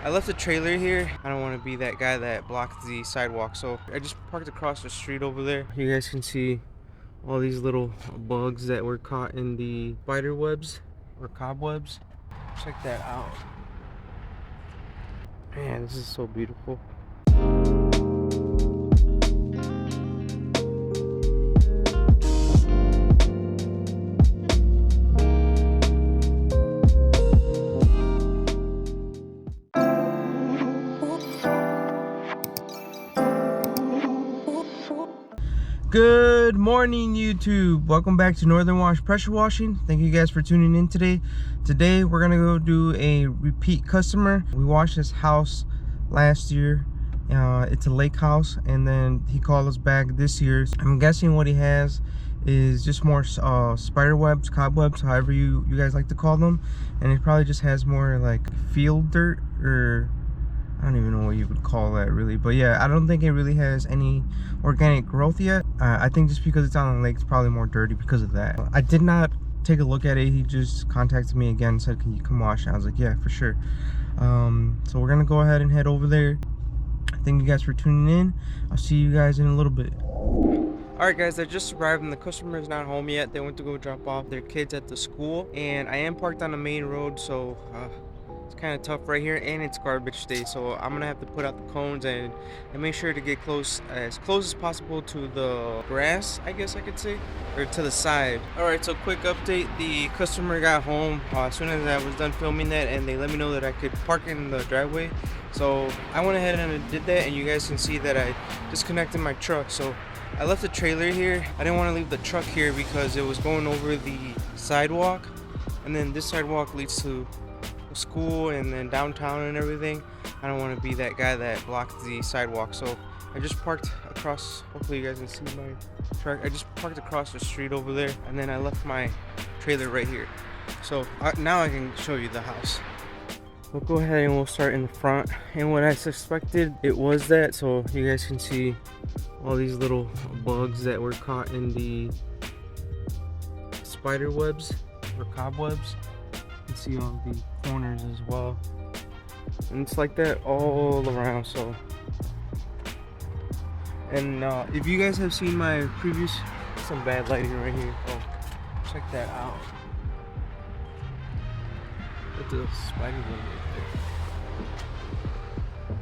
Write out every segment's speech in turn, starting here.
I left the trailer here. I don't want to be that guy that blocked the sidewalk, so I just parked across the street over there. You guys can see all these little bugs that were caught in the spider webs or cobwebs. Check that out. Man, this is so beautiful. Good morning, YouTube. Welcome back to Northern Wash Pressure Washing. Thank you guys for tuning in today. Today we're gonna go do a repeat customer. We washed this house last year. It's a lake house, and then he called us back this year. I'm guessing what he has is just more spider webs, cobwebs, however you guys like to call them, and it probably just has more like field dirt, or I don't even know what you would call that really, but yeah, I don't think it really has any organic growth yet. I think just because it's on the lake, it's probably more dirty because of that. I did not take a look at it. He just contacted me again and said, can you come wash it? I was like, yeah, for sure. So we're gonna go ahead and head over there. Thank you guys for tuning in. I'll see you guys in a little bit. Alright guys, I just arrived and the customer is not home yet. They went to go drop off their kids at the school, and I am parked on the main road, so it's kind of tough right here, and it's garbage day, so I'm gonna have to put out the cones and make sure to get as close as possible to the grass, I guess I could say, or to the side. All right, so quick update: the customer got home as soon as I was done filming that, and they let me know that I could park in the driveway. So I went ahead and did that, and you guys can see that I disconnected my truck. So I left the trailer here. I didn't want to leave the truck here because it was going over the sidewalk, and then this sidewalk leads to school and then downtown and everything. I don't want to be that guy that blocked the sidewalk, so I just parked across. Hopefully you guys can see my truck. I just parked across the street over there, and then I left my trailer right here. So now I can show you the house. We'll go ahead and we'll start in the front, and what I suspected, it was that. So you guys can see all these little bugs that were caught in the spider webs or cobwebs. You can see all the corners as well, and it's like that all around. So, and if you guys have seen my previous, some bad lighting right here. Oh, check that out. Look at the spider web right there.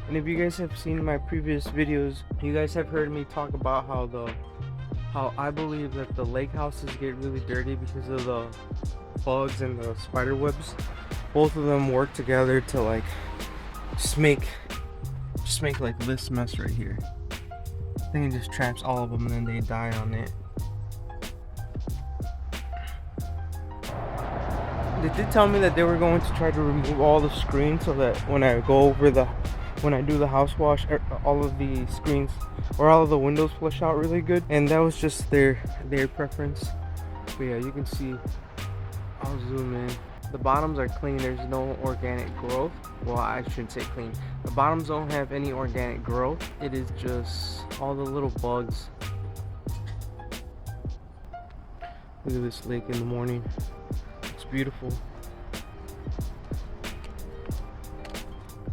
And if you guys have seen my previous videos, you guys have heard me talk about how I believe that the lake houses get really dirty because of the bugs and the spider webs. Both of them work together to like just make like this mess right here. I think it just traps all of them and then they die on it. They did tell me that they were going to try to remove all the screens so that when I do the house wash, all of the screens or all of the windows flush out really good, and that was just their preference. But yeah, you can see, I'll zoom in. The bottoms are clean. There's no organic growth. Well, I shouldn't say clean. The bottoms don't have any organic growth. It is just all the little bugs. Look at this lake in the morning. It's beautiful.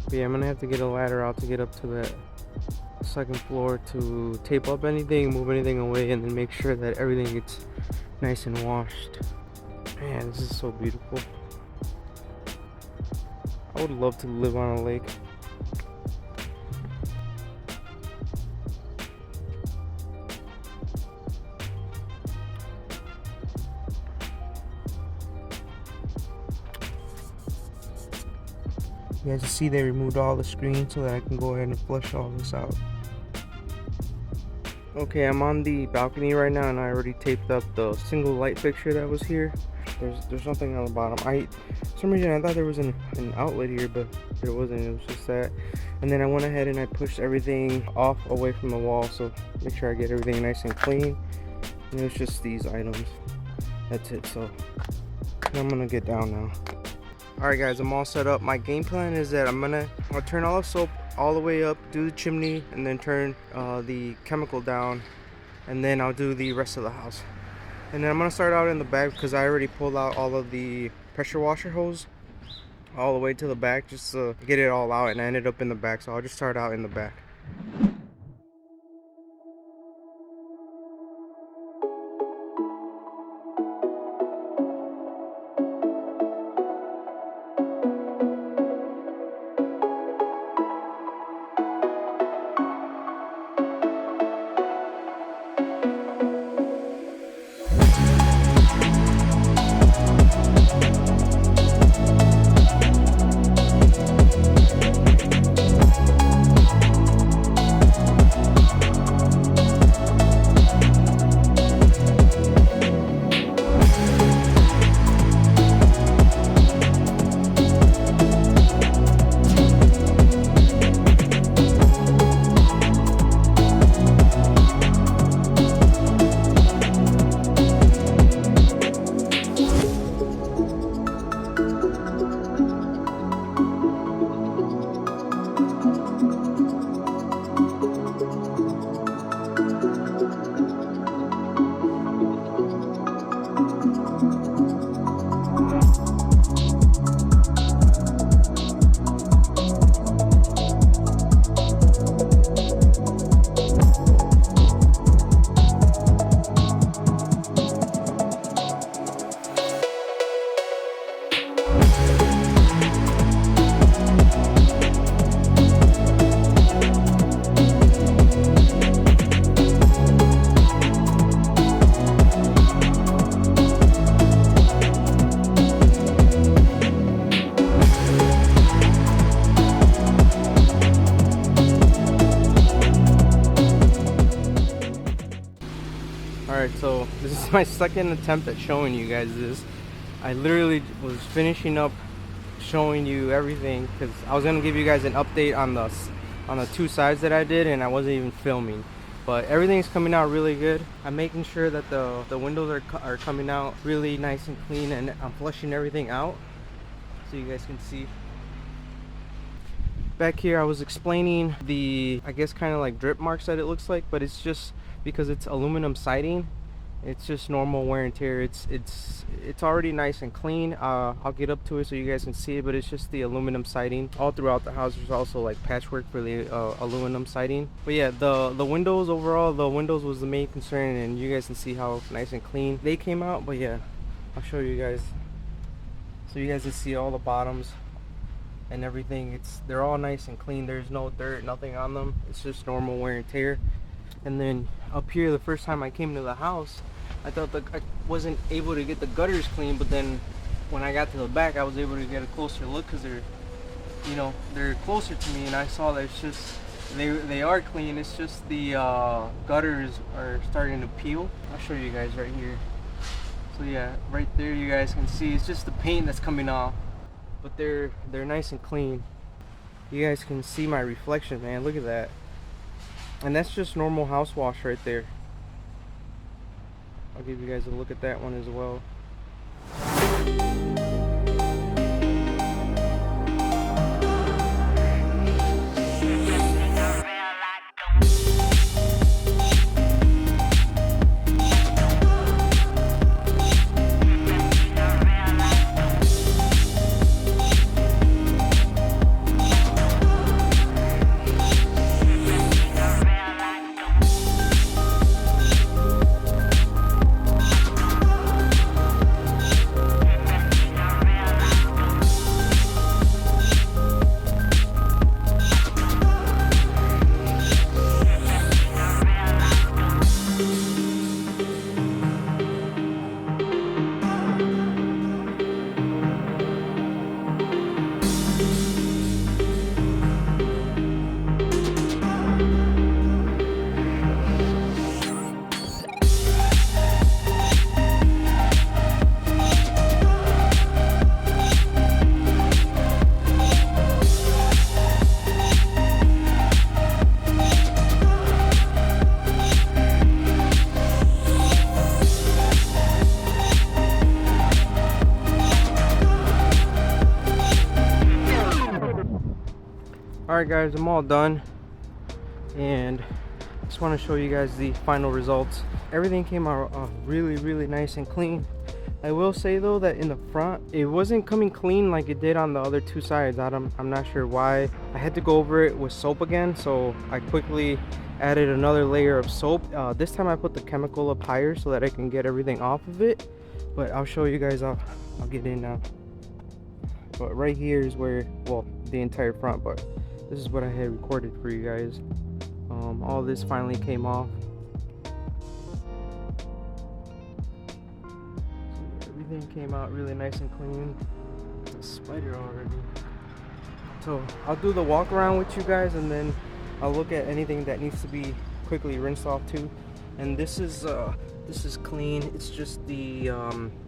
But yeah, I'm gonna have to get a ladder out to get up to that second floor to tape up anything, move anything away, and then make sure that everything gets nice and washed. Man, this is so beautiful. I would love to live on a lake. You guys can see they removed all the screens so that I can go ahead and flush all this out. Okay, I'm on the balcony right now, and I already taped up the single light fixture that was here. There's nothing on the bottom. For some reason I thought there was an outlet here, but there wasn't. It was just that. And then I went ahead and I pushed everything off away from the wall, so make sure I get everything nice and clean. And it was just these items. That's it. So I'm gonna get down now. Alright guys, I'm all set up. My game plan is that I'll turn all the soap all the way up, do the chimney, and then turn the chemical down, and then I'll do the rest of the house. And then I'm gonna start out in the back because I already pulled out all of the pressure washer hose. all the way to the back just to get it all out, and I ended up in the back, so I'll just start out in the back. Alright, so this is my second attempt at showing you guys this. I literally was finishing up showing you everything because I was gonna give you guys an update on the two sides that I did, and I wasn't even filming. But everything's coming out really good. I'm making sure that the windows are coming out really nice and clean, and I'm flushing everything out so you guys can see. Back here I was explaining the, I guess, kind of like drip marks that it looks like, but it's just because it's aluminum siding. It's just normal wear and tear. It's already nice and clean. I'll get up to it so you guys can see it, but it's just the aluminum siding all throughout the house. There's also like patchwork for the aluminum siding. But yeah, the windows, overall the windows was the main concern, and you guys can see how nice and clean they came out. But yeah, I'll show you guys so you guys can see all the bottoms and everything. They're all nice and clean. There's no dirt, nothing on them. It's just normal wear and tear. And then up here, the first time I came to the house, I thought that I wasn't able to get the gutters clean, but then when I got to the back, I was able to get a closer look because they're closer to me, and I saw that it's just they are clean. It's just the gutters are starting to peel. I'll show you guys right here. So yeah, right there you guys can see it's just the paint that's coming off, but they're nice and clean. You guys can see my reflection, man. Look at that. And that's just normal house wash right there. I'll give you guys a look at that one as well. Alright guys, I'm all done, and just want to show you guys the final results. Everything came out really nice and clean. I will say though that in the front it wasn't coming clean like it did on the other two sides. I'm not sure why. I had to go over it with soap again, so I quickly added another layer of soap. This time I put the chemical up higher so that I can get everything off of it, but I'll show you guys. I'll get in now. But right here is where, well, the entire front, but this is what I had recorded for you guys. All this finally came off. So everything came out really nice and clean. It's a spider already. So I'll do the walk around with you guys, and then I'll look at anything that needs to be quickly rinsed off too. And this is clean. It's just the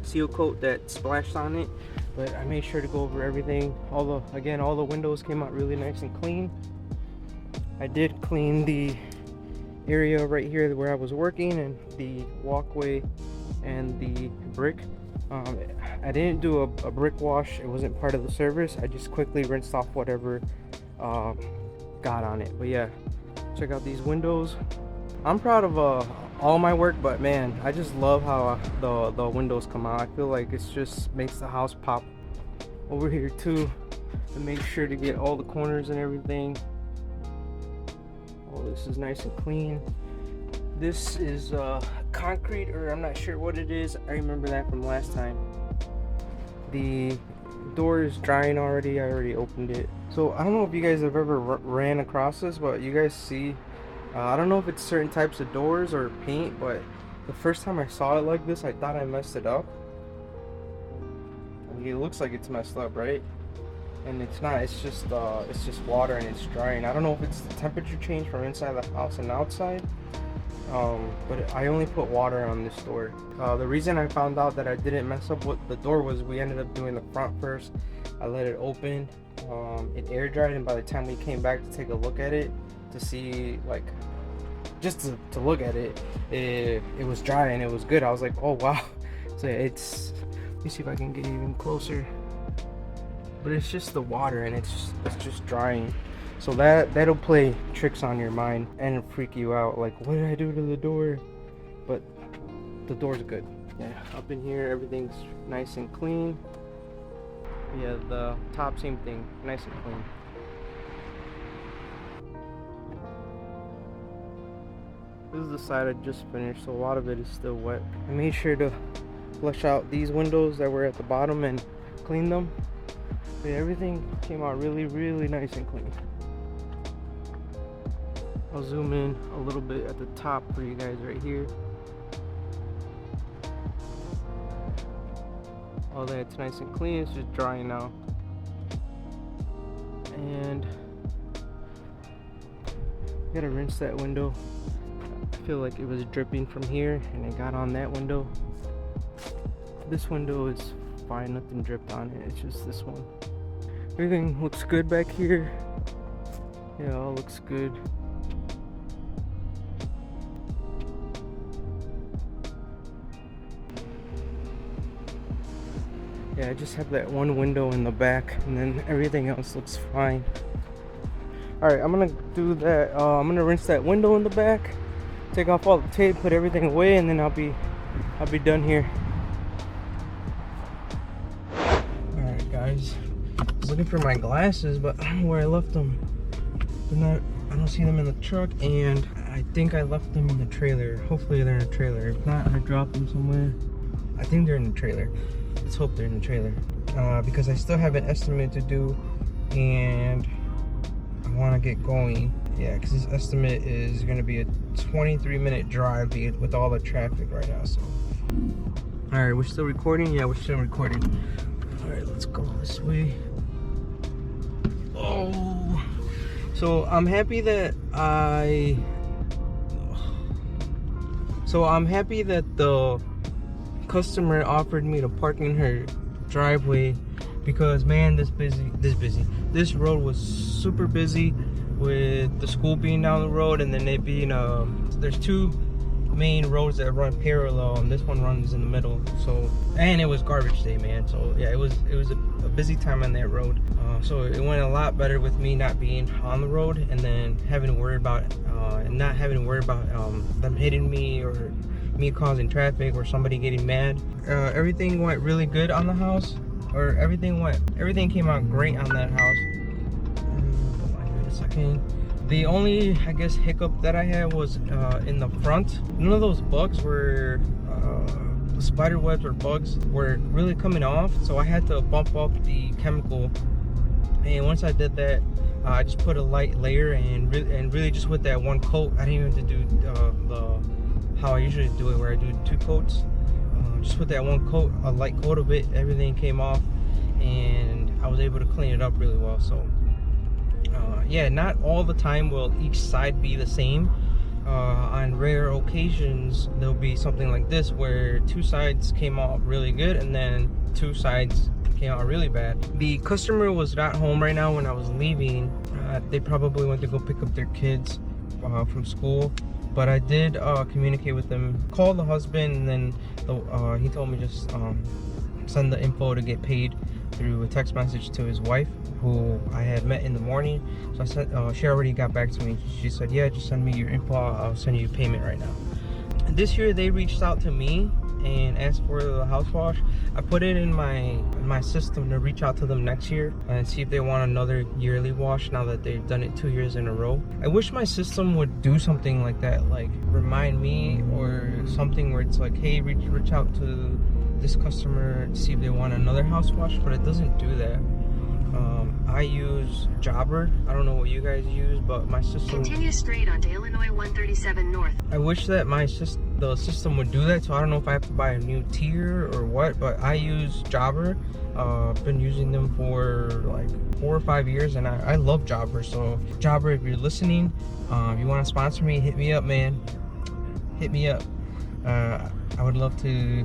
seal coat that splashed on it, but I made sure to go over everything. All the windows came out really nice and clean. I did clean the area right here where I was working, and the walkway and the brick. I didn't do a brick wash. It wasn't part of the service. I just quickly rinsed off whatever got on it. But yeah, check out these windows. I'm proud of all my work, but man, I just love how the windows come out. I feel like it just makes the house pop. Over here too, to make sure to get all the corners and everything. Oh, this is nice and clean. This is concrete, or I'm not sure what it is. I remember that from last time. The door is drying already. I already opened it. So I don't know if you guys have ever ran across this, but you guys see, I don't know if it's certain types of doors or paint, but the first time I saw it like this, I thought I messed it up. It looks like it's messed up, right? And it's not. It's just water, and it's drying. I don't know if it's the temperature change from inside the house and outside, but I only put water on this door. The reason I found out that I didn't mess up with the door was we ended up doing the front first. I let it open, it air dried, and by the time we came back to take a look at it to see, like, just to look at it, it was dry and it was good. I was like, oh wow. So it's, let me see if I can get even closer. But it's just the water, and it's just drying. So that'll play tricks on your mind and freak you out. Like, what did I do to the door? But the door's good. Yeah, up in here, everything's nice and clean. Yeah, the top, same thing, nice and clean. This is the side I just finished, so a lot of it is still wet. I made sure to flush out these windows that were at the bottom and clean them. But everything came out really, really nice and clean. I'll zoom in a little bit at the top for you guys right here. All that's nice and clean. It's just drying now. And I gotta rinse that window. I feel like it was dripping from here and it got on that window. This window is fine, nothing dripped on it. It's just this one. Everything looks good back here. Yeah, all looks good. Yeah, I just have that one window in the back, and then everything else looks fine. Alright, I'm gonna do that. I'm gonna rinse that window in the back, take off all the tape, put everything away, and then I'll be done here. Alright guys, I was looking for my glasses, but I don't know where I left them. I don't see them in the truck, and I think I left them in the trailer. Hopefully they're in the trailer. If not, I dropped them somewhere. I think they're in the trailer. Let's hope they're in the trailer, because I still have an estimate to do, and I want to get going. Yeah, because this estimate is going to be a 23-minute drive with all the traffic right now. So, all right, we're still recording. Yeah, we're still recording. All right, let's go this way. Oh, so I'm happy that the customer offered me to park in her driveway, because man, this road was super busy with the school being down the road, and then it being there's two main roads that run parallel, and this one runs in the middle. So, and it was garbage day, man. So yeah, it was a busy time on that road. So it went a lot better with me not being on the road, and then having to worry about them hitting me or me causing traffic or somebody getting mad. Everything went really good on the house, or everything came out great on that house. Wait a second. The only, I guess, hiccup that I had was in the front. None of those bugs were, the spider webs or bugs were really coming off, so I had to bump up the chemical. And once I did that, I just put a light layer and really just with that one coat. I didn't even have to do how I usually do it, where I do 2 coats. Just with that one coat, a light coat of it, everything came off, and I was able to clean it up really well. So yeah, not all the time will each side be the same. On rare occasions, there'll be something like this where 2 sides came out really good and then 2 sides came out really bad. The customer was not home right now when I was leaving. They probably went to go pick up their kids from school, but I did communicate with them, called the husband, and then he told me just send the info to get paid through a text message to his wife, who I had met in the morning. So I said, she already got back to me. She said, yeah, just send me your info, I'll send you payment right now. And this year they reached out to me and asked for the house wash. I put it in my system to reach out to them next year and see if they want another yearly wash now that they've done it 2 years in a row. I wish my system would do something like that, like remind me or something where it's like, hey, reach out to this customer to see if they want another house wash, but it doesn't do that. I use Jobber. I don't know what you guys use, but my system... Continue straight onto Illinois 137 North. I wish that the system would do that, so I don't know if I have to buy a new tier or what, but I use Jobber. I've been using them for like 4 or 5 years, and I love Jobber. So Jobber, if you're listening, you want to sponsor me, hit me up, man. Hit me up. I would love to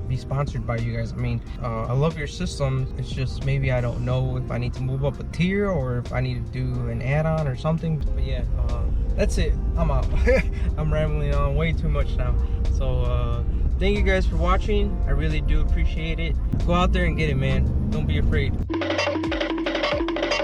be sponsored by you guys. I mean, I love your system. It's just maybe I don't know if I need to move up a tier or if I need to do an add-on or something. But yeah, that's it. I'm out. I'm rambling on way too much now. So thank you guys for watching. I really do appreciate it. Go out there and get it, man. Don't be afraid.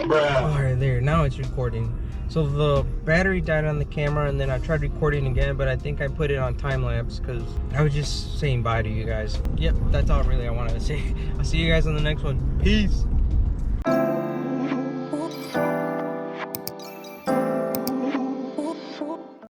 All right, there. Now it's recording. So the battery died on the camera, and then I tried recording again, but I think I put it on time lapse because I was just saying bye to you guys. Yep, that's all really I wanted to say. I'll see you guys on the next one. Peace.